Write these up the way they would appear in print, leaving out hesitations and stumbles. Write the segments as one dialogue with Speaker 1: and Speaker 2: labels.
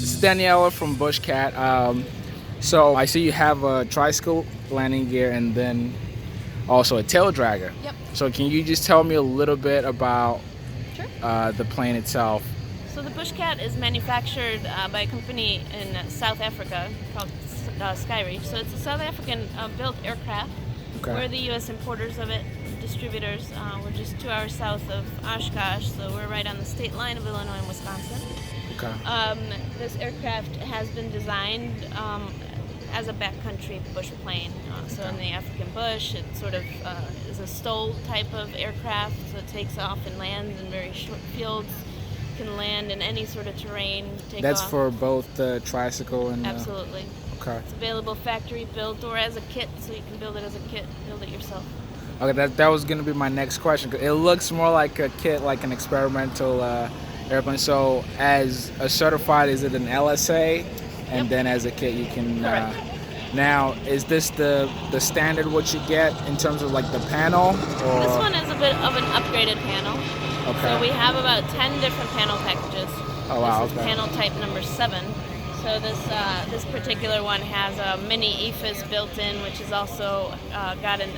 Speaker 1: This is Daniela from BushCat. So I see you have a tricycle landing gear and then also a tail dragger.
Speaker 2: Yep.
Speaker 1: So can you just tell me a little bit about
Speaker 2: Sure.
Speaker 1: the plane itself?
Speaker 2: So the BushCat is manufactured by a company in South Africa called Skyreach. So it's a South African built aircraft.
Speaker 1: Okay.
Speaker 2: We're the U.S. importers of it, distributors. We're just 2 hours south of Oshkosh, so we're right on the state line of Illinois and Wisconsin.
Speaker 1: Okay.
Speaker 2: This aircraft has been designed as a backcountry bush plane. So in the African bush, it sort of is a STOL type of aircraft, so it takes off and lands in very short fields, can land in any sort of terrain, take
Speaker 1: That's
Speaker 2: off.
Speaker 1: for both the tricycle and
Speaker 2: Absolutely.
Speaker 1: Okay.
Speaker 2: It's available factory built or as a kit, so you can build it as a kit, build it yourself.
Speaker 1: Okay, that was gonna be my next question. 'Cause it looks more like a kit, like an experimental airplane. So as a certified, is it an LSA? And
Speaker 2: Yep.
Speaker 1: then as a kit, you can.
Speaker 2: Correct.
Speaker 1: Now, is this the standard what you get in terms of like the panel? Or
Speaker 2: This one is a bit of an upgraded panel.
Speaker 1: okay.
Speaker 2: So we have about 10 different panel packages.
Speaker 1: Oh wow.
Speaker 2: This is
Speaker 1: Okay.
Speaker 2: panel type number 7. So this particular one has a mini EFIS built in, which is also got an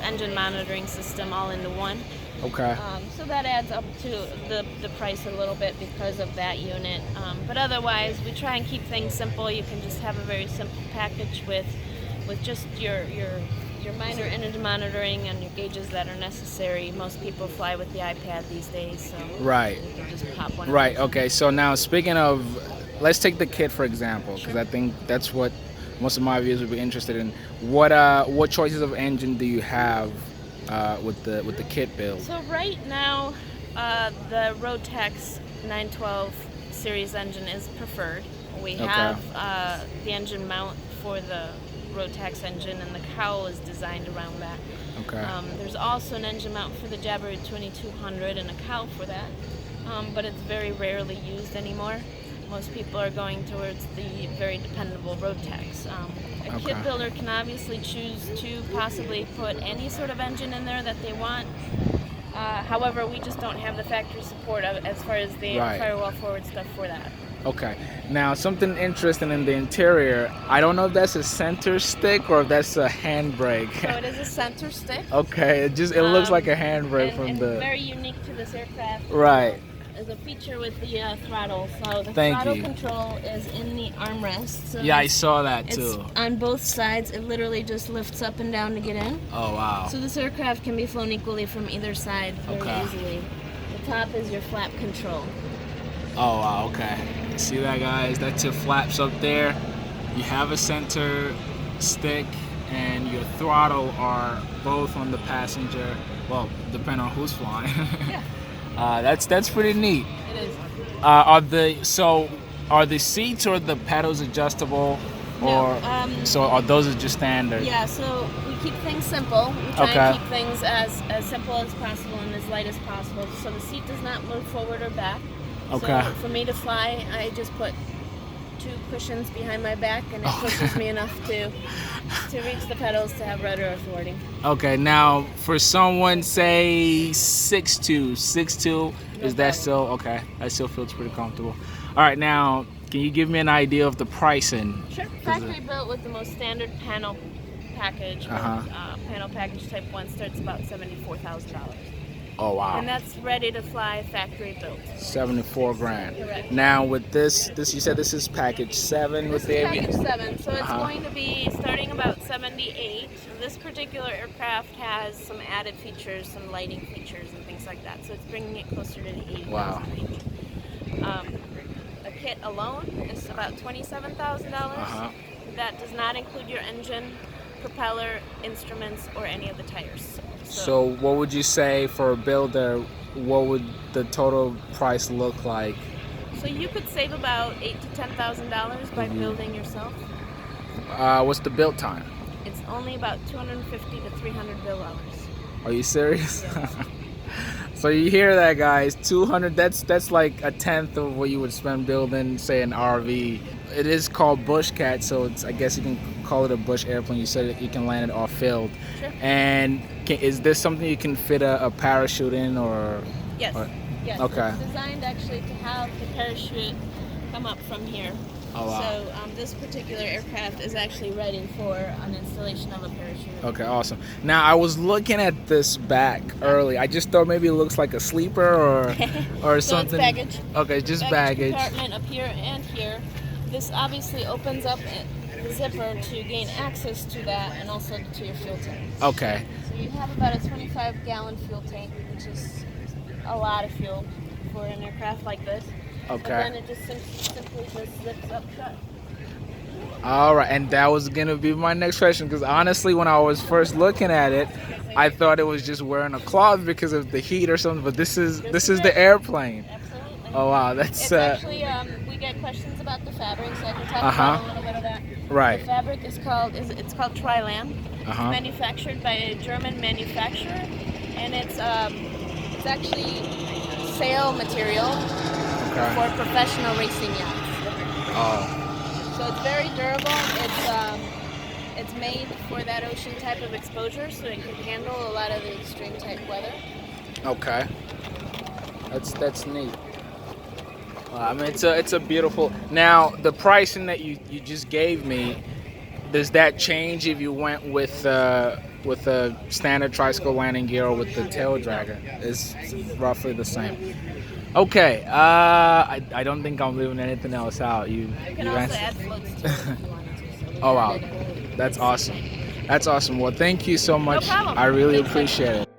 Speaker 2: engine monitoring system all into one.
Speaker 1: Okay.
Speaker 2: So that adds up to the price a little bit because of that unit. But otherwise, we try and keep things simple. You can just have a very simple package with just your minor engine monitoring and your gauges that are necessary. Most people fly with the iPad these days, so
Speaker 1: Right.
Speaker 2: you can just pop one.
Speaker 1: Right. Okay. So now speaking of, let's take the kit for example, because
Speaker 2: Sure.
Speaker 1: I think that's what most of my viewers would be interested in. What choices of engine do you have with the kit build?
Speaker 2: So right now, the Rotax 912 series engine is preferred. We
Speaker 1: Okay.
Speaker 2: have the engine mount for the Rotax engine, and the cowl is designed around that.
Speaker 1: Okay.
Speaker 2: There's also an engine mount for the Jabiru 2200 and a cowl for that, but it's very rarely used anymore. Most people are going towards the very dependable Rotax. A
Speaker 1: Okay.
Speaker 2: kit builder can obviously choose to possibly put any sort of engine in there that they want. However, we just don't have the factory support as far as the
Speaker 1: Right.
Speaker 2: firewall forward stuff for that.
Speaker 1: Okay. Now something interesting in the interior. I don't know if that's a center stick or if that's a handbrake.
Speaker 2: So it is a center stick.
Speaker 1: Okay. It looks like a handbrake
Speaker 2: and
Speaker 1: the.
Speaker 2: very unique to this aircraft.
Speaker 1: Right.
Speaker 2: Is a feature with the throttle. So the
Speaker 1: Thank
Speaker 2: throttle
Speaker 1: you.
Speaker 2: control is in the armrest. So
Speaker 1: Yeah, I saw that
Speaker 2: it's
Speaker 1: too.
Speaker 2: on both sides. It literally just lifts up and down to get in.
Speaker 1: Oh wow.
Speaker 2: So this aircraft can be flown equally from either side very
Speaker 1: Okay.
Speaker 2: easily. The top is your flap control.
Speaker 1: Oh wow, okay. See that, guys? That's your flaps up there. You have a center stick and your throttle are both on the passenger. Well, depending on who's flying.
Speaker 2: Yeah,
Speaker 1: That's pretty neat.
Speaker 2: it is.
Speaker 1: Are the seats or the pedals adjustable, or
Speaker 2: No,
Speaker 1: so are those just standard?
Speaker 2: Yeah, so we keep things simple. We try
Speaker 1: Okay.
Speaker 2: and keep things as simple as possible and as light as possible. So the seat does not move forward or back.
Speaker 1: Okay.
Speaker 2: So for me to fly, I just put 2 cushions behind my back, and it pushes me enough to reach the pedals to have rudder authority.
Speaker 1: Okay. Now, for someone say 6'2", is that
Speaker 2: problem.
Speaker 1: still okay? That still feels pretty comfortable. All right. Now, can you give me an idea of the pricing?
Speaker 2: Sure. Factory built with the most standard panel package. Panel package type 1 starts about $74,000.
Speaker 1: Oh wow.
Speaker 2: And that's ready to fly, factory built.
Speaker 1: 74 grand.
Speaker 2: Correct.
Speaker 1: Now with this you said this is package 7 with
Speaker 2: This
Speaker 1: the
Speaker 2: is package 7, so it's
Speaker 1: Uh-huh.
Speaker 2: going to be starting about 78. This particular aircraft has some added features, some lighting features and things like that, so it's bringing it closer to the 80,000
Speaker 1: Wow.
Speaker 2: range. A kit alone is about $27,000.
Speaker 1: Uh-huh.
Speaker 2: That does not include your engine, propeller, instruments, or any of the tires.
Speaker 1: So what would you say for a builder, what would the total price look like?
Speaker 2: So you could save about $8,000 to $10,000 by building yourself.
Speaker 1: What's the build time?
Speaker 2: It's only about 250 to 300 build hours.
Speaker 1: Are you serious?
Speaker 2: Yes.
Speaker 1: So you hear that, guys? 200. That's like a tenth of what you would spend building, say, an RV. It is called BushCat, so I guess you can call it a bush airplane. You said you can land it off field.
Speaker 2: Sure.
Speaker 1: And is this something you can fit a parachute in, or?
Speaker 2: Yes.
Speaker 1: Or-
Speaker 2: Yes.
Speaker 1: okay.
Speaker 2: It's designed actually to have the parachute come up from here.
Speaker 1: Oh, wow.
Speaker 2: So this particular aircraft is actually ready for an installation of a parachute.
Speaker 1: Okay, awesome. Now I was looking at this back early. I just thought maybe it looks like a sleeper or
Speaker 2: So
Speaker 1: something.
Speaker 2: it's baggage.
Speaker 1: Okay, just baggage.
Speaker 2: Compartment up here and here. This obviously opens up the zipper to gain access to that and also to your fuel tank.
Speaker 1: Okay.
Speaker 2: So you have about a 25-gallon fuel tank, which is a lot of fuel for an aircraft like this.
Speaker 1: Okay.
Speaker 2: And then it just simply just zips up shut.
Speaker 1: All right, and that was gonna be my next question, because honestly, when I was first looking at it, I thought it was just wearing a cloth because of the heat or something. But this is the airplane.
Speaker 2: Absolutely.
Speaker 1: Oh wow, that's
Speaker 2: It's actually we get questions about the fabric, so I can talk
Speaker 1: Uh-huh.
Speaker 2: about a little bit of that.
Speaker 1: right.
Speaker 2: The fabric is called Trilam. It's
Speaker 1: Uh-huh.
Speaker 2: manufactured by a German manufacturer, and it's actually sail material
Speaker 1: Okay.
Speaker 2: for professional racing yachts.
Speaker 1: Oh.
Speaker 2: So it's very durable. It's made for that ocean type of exposure, so it can handle a lot of the extreme type weather.
Speaker 1: Okay. That's neat. I mean, it's a beautiful. Now, the pricing that you just gave me, does that change if you went with a standard tricycle landing gear or with the Taildragger? It's roughly the same. Okay. I don't think I'm leaving anything else out.
Speaker 2: You can also add floats to it if you wanted to. So we
Speaker 1: Oh wow,
Speaker 2: added it.
Speaker 1: that's awesome. That's awesome. Well, thank you so much.
Speaker 2: problem.
Speaker 1: I really
Speaker 2: Thanks,
Speaker 1: appreciate it.